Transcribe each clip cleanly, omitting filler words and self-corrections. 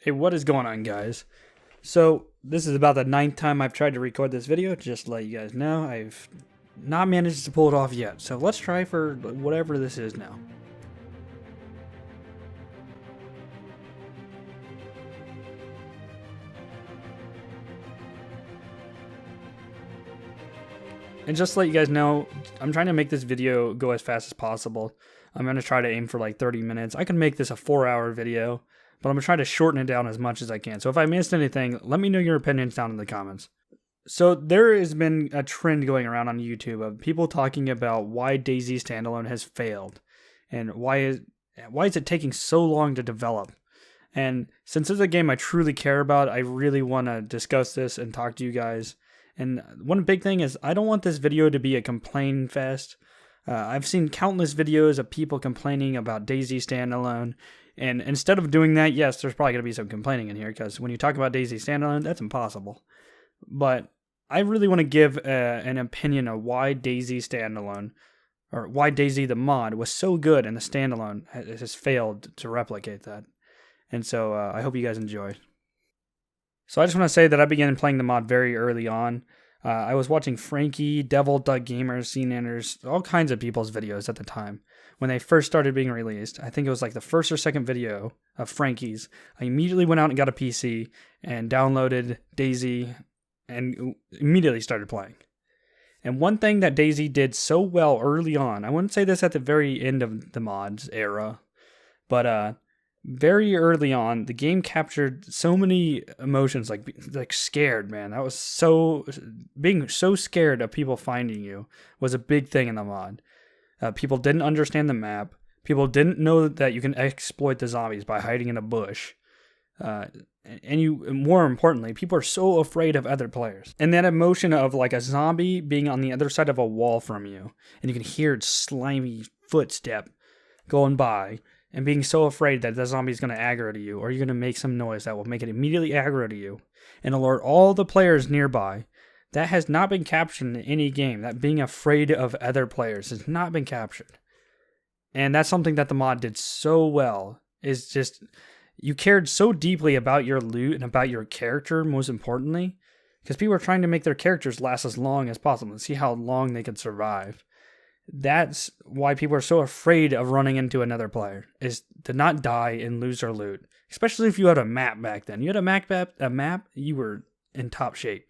Hey, what is going on, guys? So, this is about the ninth time I've tried to record this video. Just to let you guys know, I've not managed to pull it off yet. So, let's try for whatever this is now. And just to let you guys know, I'm trying to make this video go as fast as possible. I'm going to try to aim for like 30 minutes. I can make this a 4-hour video, but I'm going to try to shorten it down as much as I can. So if I missed anything, let me know your opinions down in the comments. So there has been a trend going around on YouTube of people talking about why DayZ standalone has failed and why is it taking so long to develop. And since this is a game I truly care about, I really want to discuss this and talk to you guys. And one big thing is I don't want this video to be a complain fest. I've seen countless videos of people complaining about DayZ standalone. And instead of doing that, yes, there's probably going to be some complaining in here because when you talk about DayZ standalone, that's impossible. But I really want to give an opinion of why DayZ standalone, or why DayZ the mod was so good and the standalone has failed to replicate that. And so I hope you guys enjoy. So I just want to say that I began playing the mod very early on. I was watching Frankie, Devil, Doug Gamers, CNanners, all kinds of people's videos at the time when they first started being released. I think it was like the first or second video of Frankie's. I immediately went out and got a PC and downloaded DayZ and immediately started playing. And one thing that DayZ did so well early on, I wouldn't say this at the very end of the mod's era, but very early on, the game captured so many emotions, like scared, man. That was so, being so scared of people finding you was a big thing in the mod. People didn't understand the map. People didn't know that you can exploit the zombies by hiding in a bush. More importantly, people are so afraid of other players. And that emotion of like a zombie being on the other side of a wall from you, and you can hear its slimy footstep going by, and being so afraid that the zombie is going to aggro to you, or you're going to make some noise that will make it immediately aggro to you, and alert all the players nearby. That has not been captured in any game. That being afraid of other players has not been captured. And that's something that the mod did so well, is just, you cared so deeply about your loot and about your character, most importantly, because people are trying to make their characters last as long as possible and see how long they can survive. That's why people are so afraid of running into another player, is to not die and lose their loot. Especially if you had a map back then. You had a map, you were in top shape.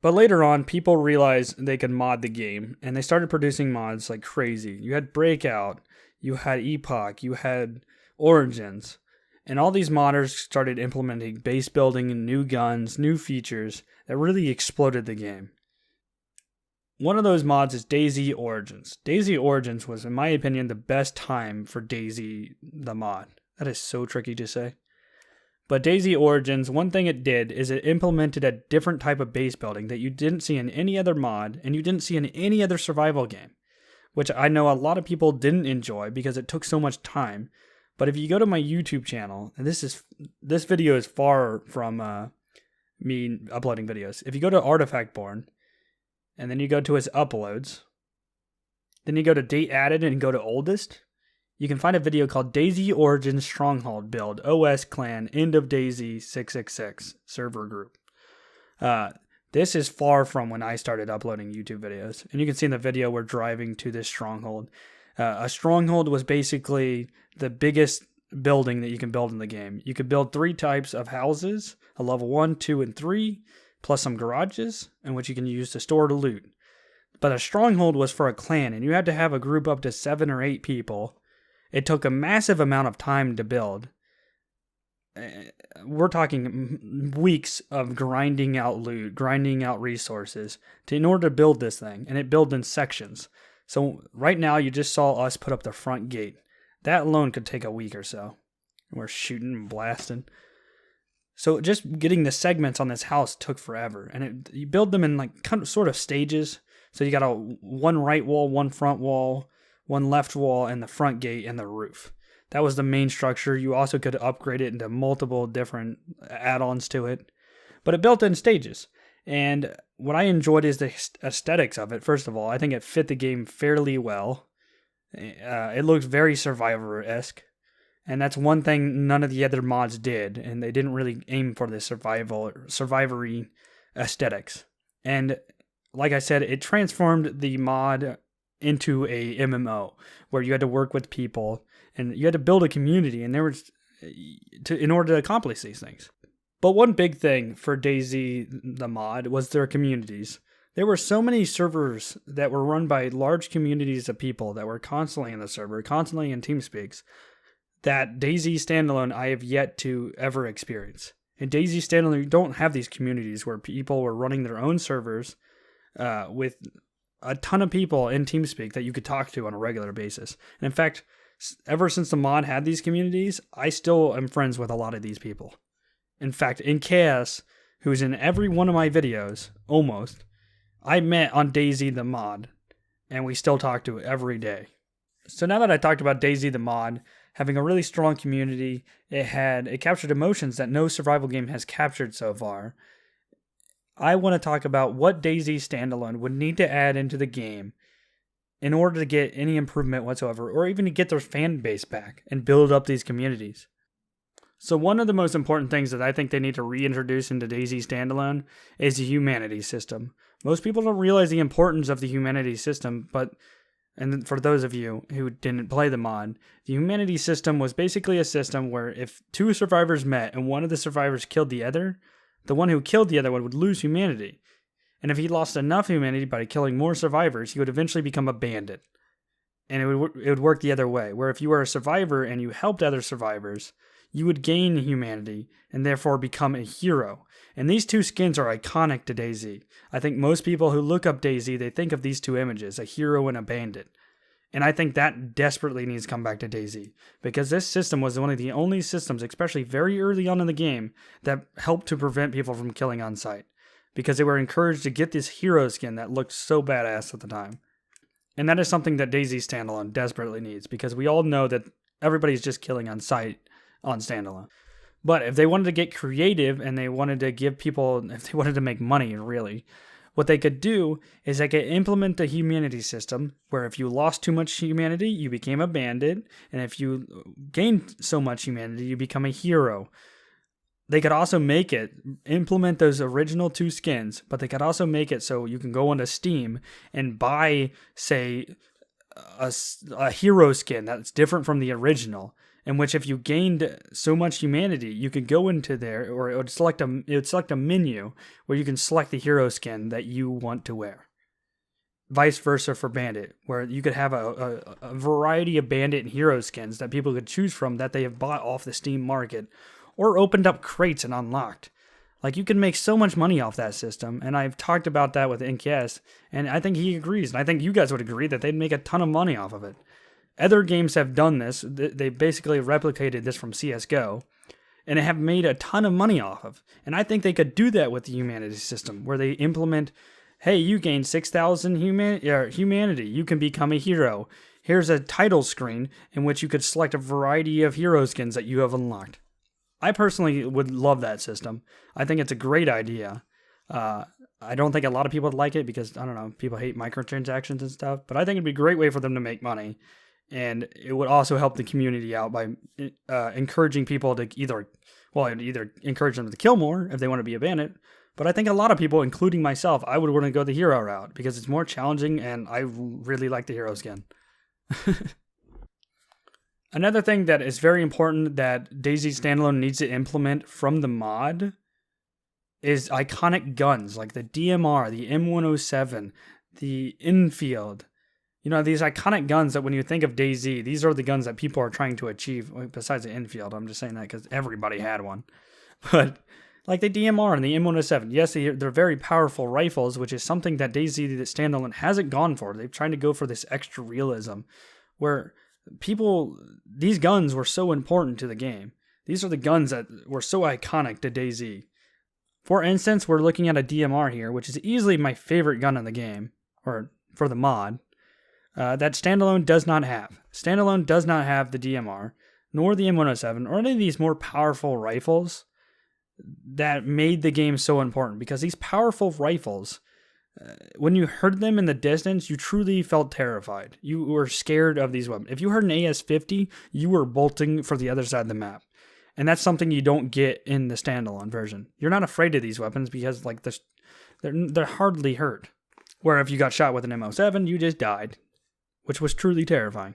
But later on, people realized they could mod the game, and they started producing mods like crazy. You had Breakout, you had Epoch, you had Origins, and all these modders started implementing base building and new guns, new features that really exploded the game. One of those mods is DayZ Origins. DayZ Origins was, in my opinion, the best time for DayZ the mod. That is so tricky to say. But DayZ Origins, one thing it did is it implemented a different type of base building that you didn't see in any other mod, and you didn't see in any other survival game, which I know a lot of people didn't enjoy because it took so much time. But if you go to my YouTube channel, and this video is far from me uploading videos. If you go to Artifact Born, and then you go to his uploads, then you go to date added and go to oldest, you can find a video called DayZ Origins Stronghold Build OS Clan End of DayZ 666 server group. This is far from when I started uploading YouTube videos. And you can see in the video we're driving to this stronghold. A stronghold was basically the biggest building that you can build in the game. You could build 3 types of houses, a level 1, 2, and 3, plus some garages, in which you can use to store the loot. But a stronghold was for a clan, and you had to have a group up to 7 or 8 people. It took a massive amount of time to build. We're talking weeks of grinding out loot, grinding out resources in order to build this thing, and it built in sections. So right now, you just saw us put up the front gate. That alone could take a week or so. We're shooting and blasting. So just getting the segments on this house took forever, and you build them in like kind of sort of stages. So you got one right wall, one front wall, one left wall, and the front gate and the roof. That was the main structure. You also could upgrade it into multiple different add-ons to it, but it built in stages. And what I enjoyed is the aesthetics of it. First of all, I think it fit the game fairly well. It looked very Survivor-esque. And that's one thing none of the other mods did, and they didn't really aim for the survivory aesthetics. And like I said, it transformed the mod into a MMO where you had to work with people and you had to build a community, and there was in order to accomplish these things. But one big thing for DayZ, the mod, was their communities. There were so many servers that were run by large communities of people that were constantly in the server, constantly in TeamSpeaks, that DayZ Standalone I have yet to ever experience. In DayZ Standalone, you don't have these communities where people were running their own servers with a ton of people in TeamSpeak that you could talk to on a regular basis. And in fact, ever since the mod had these communities, I still am friends with a lot of these people. In fact, in Chaos, who's in every one of my videos, almost, I met on DayZ the mod, and we still talk to it every day. So now that I talked about DayZ the mod, having a really strong community, it captured emotions that no survival game has captured so far. I want to talk about what DayZ Standalone would need to add into the game in order to get any improvement whatsoever, or even to get their fan base back and build up these communities. So one of the most important things that I think they need to reintroduce into DayZ Standalone is the humanity system. Most people don't realize the importance of the humanity system, and for those of you who didn't play the mod, the humanity system was basically a system where if two survivors met and one of the survivors killed the other, the one who killed the other one would lose humanity. And if he lost enough humanity by killing more survivors, he would eventually become a bandit. And it would work the other way, where if you were a survivor and you helped other survivors, you would gain humanity and therefore become a hero. And these two skins are iconic to DayZ. I think most people who look up DayZ, they think of these two images, a hero and a bandit. And I think that desperately needs to come back to DayZ, because this system was one of the only systems, especially very early on in the game, that helped to prevent people from killing on sight, because they were encouraged to get this hero skin that looked so badass at the time. And that is something that DayZ Standalone desperately needs, because we all know that everybody's just killing on sight on Standalone. But if they wanted to get creative and they wanted to give people, if they wanted to make money, really, what they could do is they could implement a humanity system where if you lost too much humanity, you became a bandit, and if you gained so much humanity, you become a hero. They could also implement those original two skins, but they could also make it so you can go onto Steam and buy, say, a hero skin that's different from the original, in which if you gained so much humanity, you could go into there, or it would select a menu where you can select the hero skin that you want to wear. Vice versa for Bandit, where you could have a variety of Bandit and hero skins that people could choose from that they have bought off the Steam market, or opened up crates and unlocked. Like, you can make so much money off that system, and I've talked about that with NKS, and I think he agrees, and I think you guys would agree that they'd make a ton of money off of it. Other games have done this. They basically replicated this from CSGO, and have made a ton of money off of. And I think they could do that with the humanity system, where they implement, hey, you gain 6,000 humanity. You can become a hero. Here's a title screen in which you could select a variety of hero skins that you have unlocked. I personally would love that system. I think it's a great idea. I don't think a lot of people would like it because, I don't know, people hate microtransactions and stuff, but I think it'd be a great way for them to make money. And it would also help the community out by encouraging people to either encourage them to kill more if they want to be a bandit. But I think a lot of people, including myself, I would want to go the hero route because it's more challenging and I really like the hero skin. Another thing that is very important that DayZ Standalone needs to implement from the mod is iconic guns like the DMR, the M107, the Infield. You know, these iconic guns that when you think of DayZ, these are the guns that people are trying to achieve, besides the Infield. I'm just saying that because everybody had one. But like the DMR and the M107, yes, they're very powerful rifles, which is something that DayZ Standalone hasn't gone for. They've tried to go for this extra realism where these guns were so important to the game. These are the guns that were so iconic to DayZ. For instance, we're looking at a DMR here, which is easily my favorite gun in the game, or for the mod. That Standalone does not have. Standalone does not have the DMR, nor the M107, or any of these more powerful rifles that made the game so important. Because these powerful rifles, When you heard them in the distance, you truly felt terrified. You were scared of these weapons. If you heard an AS-50, you were bolting for the other side of the map. And that's something you don't get in the standalone version. You're not afraid of these weapons because like they're hardly hurt. Where if you got shot with an M07, you just died, which was truly terrifying.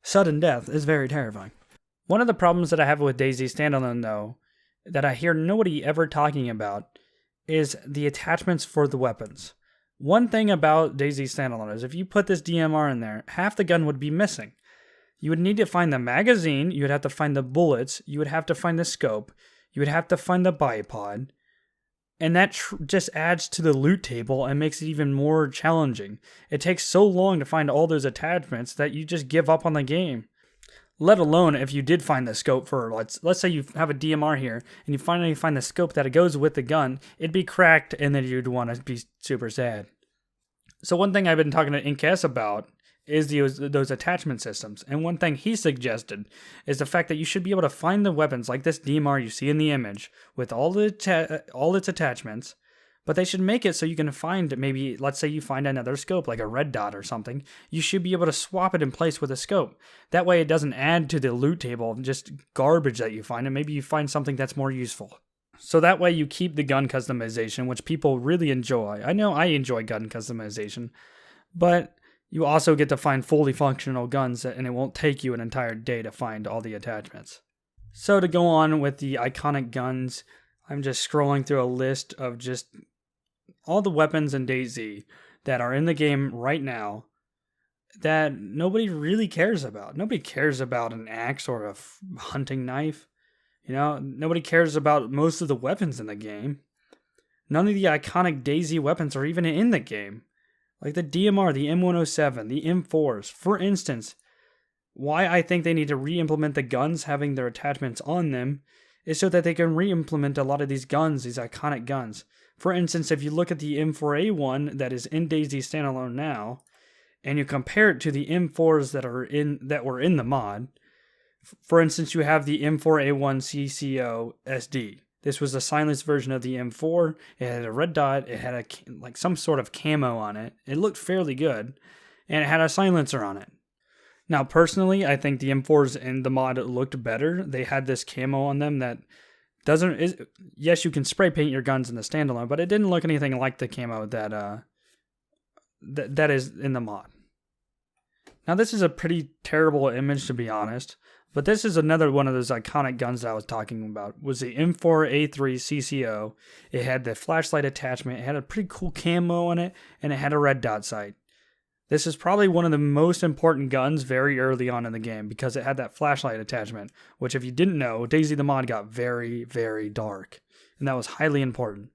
Sudden death is very terrifying. One of the problems that I have with DayZ standalone, though, that I hear nobody ever talking about, is the attachments for the weapons. One thing about DayZ standalone is if you put this DMR in there, half the gun would be missing. You would need to find the magazine, you would have to find the bullets, you would have to find the scope, you would have to find the bipod, and that just adds to the loot table and makes it even more challenging. It takes so long to find all those attachments that you just give up on the game. Let alone if you did find the scope for, let's say you have a DMR here, and you finally find the scope that it goes with the gun, it'd be cracked, and then you'd want to be super sad. So one thing I've been talking to Inkes about is those attachment systems. And one thing he suggested is the fact that you should be able to find the weapons like this DMR you see in the image with all its attachments, but they should make it so you can find maybe, let's say you find another scope like a red dot or something, you should be able to swap it in place with a scope. That way it doesn't add to the loot table of just garbage that you find, and maybe you find something that's more useful. So that way you keep the gun customization, which people really enjoy. I know I enjoy gun customization, but you also get to find fully functional guns, and it won't take you an entire day to find all the attachments. So to go on with the iconic guns, I'm just scrolling through a list of just all the weapons in DayZ that are in the game right now that nobody really cares about. Nobody cares about an axe or a hunting knife. You know, nobody cares about most of the weapons in the game. None of the iconic DayZ weapons are even in the game. Like the DMR, the M107, the M4s. For instance, why I think they need to re-implement the guns having their attachments on them is so that they can re-implement a lot of these guns, these iconic guns. For instance, if you look at the M4A1 that is in DayZ standalone now, and you compare it to the M4s that were in the mod, for instance, you have the M4A1 CCO SD. This was a silenced version of the M4. It had a red dot. It had some sort of camo on it. It looked fairly good, and it had a silencer on it. Now, personally, I think the M4s in the mod looked better. They had this camo on them that yes, you can spray paint your guns in the standalone, but it didn't look anything like the camo that is in the mod. Now, this is a pretty terrible image, to be honest. But this is another one of those iconic guns that I was talking about. Was the M4A3 CCO. It had the flashlight attachment. It had a pretty cool camo on it, and it had a red dot sight. This is probably one of the most important guns very early on in the game because it had that flashlight attachment, which if you didn't know, DayZ the mod got very, very dark, and that was highly important.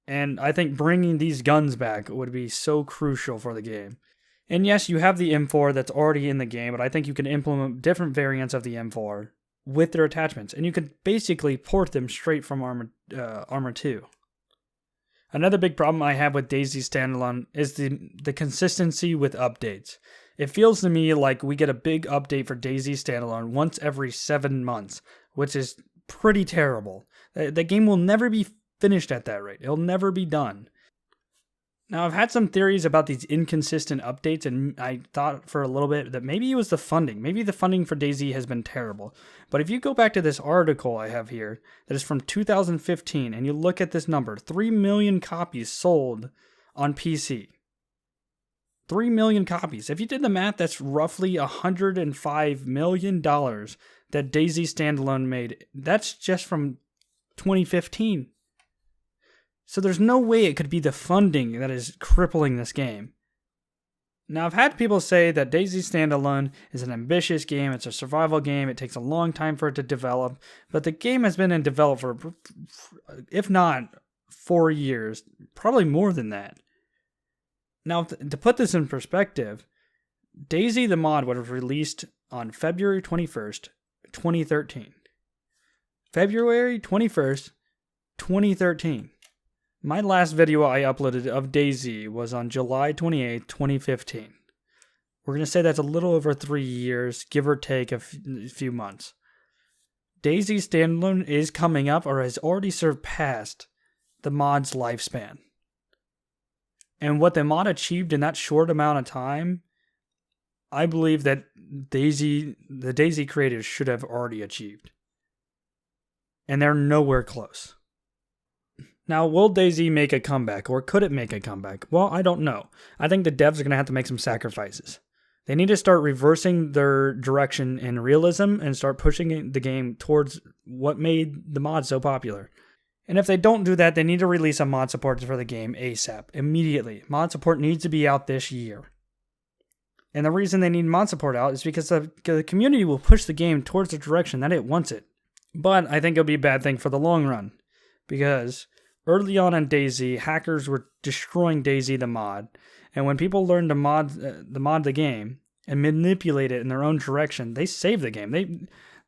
And I think bringing these guns back would be so crucial for the game. And yes, you have the M4 that's already in the game, but I think you can implement different variants of the M4 with their attachments, and you could basically port them straight from Armor 2. Another big problem I have with DayZ standalone is the consistency with updates. It feels to me like we get a big update for DayZ standalone once every 7 months, which is pretty terrible. The game will never be finished at that rate. It'll never be done. Now, I've had some theories about these inconsistent updates, and I thought for a little bit that maybe it was the funding. Maybe the funding for DayZ has been terrible. But if you go back to this article I have here, that is from 2015, and you look at this number, 3 million copies sold on PC. 3 million copies. If you did the math, that's roughly $105 million that DayZ standalone made. That's just from 2015. So there's no way it could be the funding that is crippling this game. Now, I've had people say that DayZ Standalone is an ambitious game, it's a survival game, it takes a long time for it to develop, but the game has been in development for, if not 4 years, probably more than that. Now, to put this in perspective, DayZ the mod was released on February 21st, 2013. February 21st, 2013. My last video I uploaded of DayZ was on July 28, 2015. We're going to say that's a little over 3 years, give or take a few months. DayZ Standalone is coming up or has already surpassed the mod's lifespan. And what the mod achieved in that short amount of time, I believe that the DayZ creators should have already achieved. And they're nowhere close. Now, will DayZ make a comeback, or could it make a comeback? Well, I don't know. I think the devs are going to have to make some sacrifices. They need to start reversing their direction in realism and start pushing the game towards what made the mod so popular. And if they don't do that, they need to release a mod support for the game ASAP, immediately. Mod support needs to be out this year. And the reason they need mod support out is because the community will push the game towards the direction that it wants it. But I think it'll be a bad thing for the long run, because early on in DayZ, hackers were destroying DayZ the mod, and when people learned to mod the game and manipulate it in their own direction, they saved the game.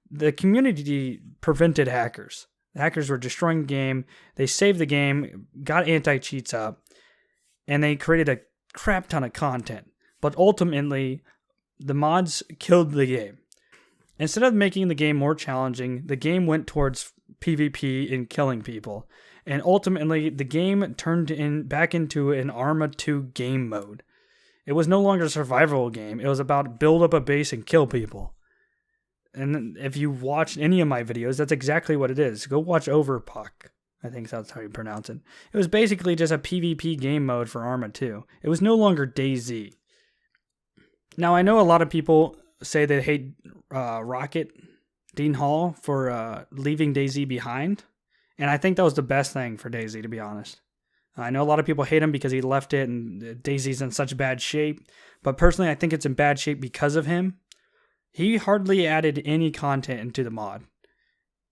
The community prevented hackers. The hackers were destroying the game. They saved the game, got anti-cheats up, and they created a crap ton of content. But ultimately, the mods killed the game. Instead of making the game more challenging, the game went towards PvP and killing people. And ultimately, the game turned back into an Arma 2 game mode. It was no longer a survival game. It was about build up a base and kill people. And if you watch any of my videos, that's exactly what it is. Go watch Overpoch. I think that's how you pronounce it. It was basically just a PvP game mode for Arma 2. It was no longer DayZ. Now, I know a lot of people say they hate Rocket Dean Hall for leaving DayZ behind. And I think that was the best thing for DayZ, to be honest. I know a lot of people hate him because he left it and DayZ's in such bad shape. But personally, I think it's in bad shape because of him. He hardly added any content into the mod.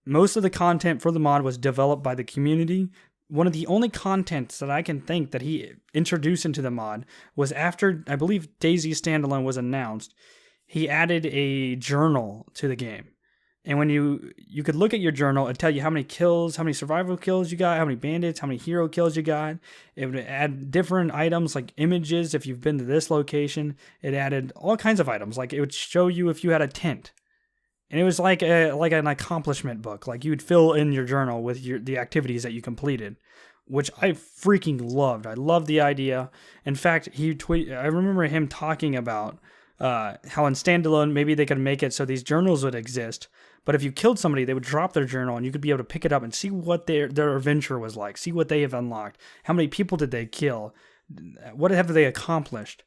Most of the content for the mod was developed by the community. One of the only contents that I can think that he introduced into the mod was after, I believe, DayZ Standalone was announced. He added a journal to the game. And when you could look at your journal and tell you how many kills, how many survival kills you got, how many bandits, how many hero kills you got. It would add different items like images if you've been to this location. It added all kinds of items. Like it would show you if you had a tent. And it was like an accomplishment book. Like you would fill in your journal with the activities that you completed, which I freaking loved. I loved the idea. In fact, I remember him talking about how in standalone maybe they could make it so these journals would exist. But if you killed somebody, they would drop their journal and you could be able to pick it up and see what their adventure was like, see what they have unlocked, how many people did they kill, what have they accomplished.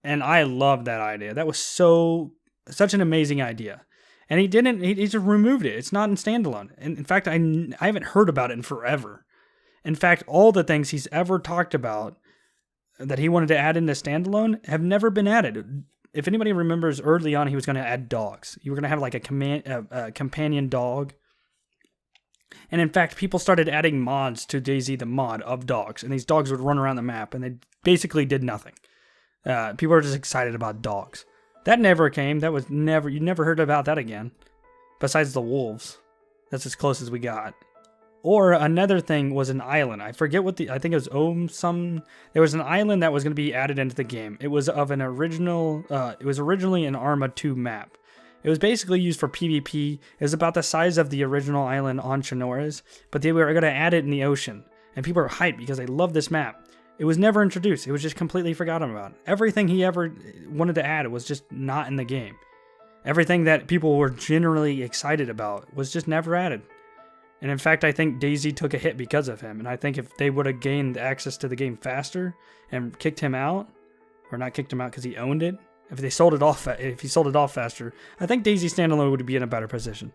And I loved that idea. That was such an amazing idea. And he just removed it. It's not in standalone. And in fact, I haven't heard about it in forever. In fact, all the things he's ever talked about that he wanted to add into standalone have never been added. If anybody remembers, early on, he was going to add dogs. You were going to have like a companion dog. And in fact, people started adding mods to DayZ, the mod of dogs. And these dogs would run around the map, and they basically did nothing. People were just excited about dogs. That never came. You never heard about that again. Besides the wolves. That's as close as we got. Or another thing was an island. I forget I think it was there was an island that was going to be added into the game. It was of it was originally an Arma 2 map. It was basically used for PvP. It was about the size of the original island on Chernores, but they were going to add it in the ocean. And people were hyped because they loved this map. It was never introduced. It was just completely forgotten about. Everything he ever wanted to add was just not in the game. Everything that people were generally excited about was just never added. And in fact, I think DayZ took a hit because of him. And I think if they would have gained access to the game faster and kicked him out, or not kicked him out because he owned it, if he sold it off faster, I think DayZ Standalone would be in a better position.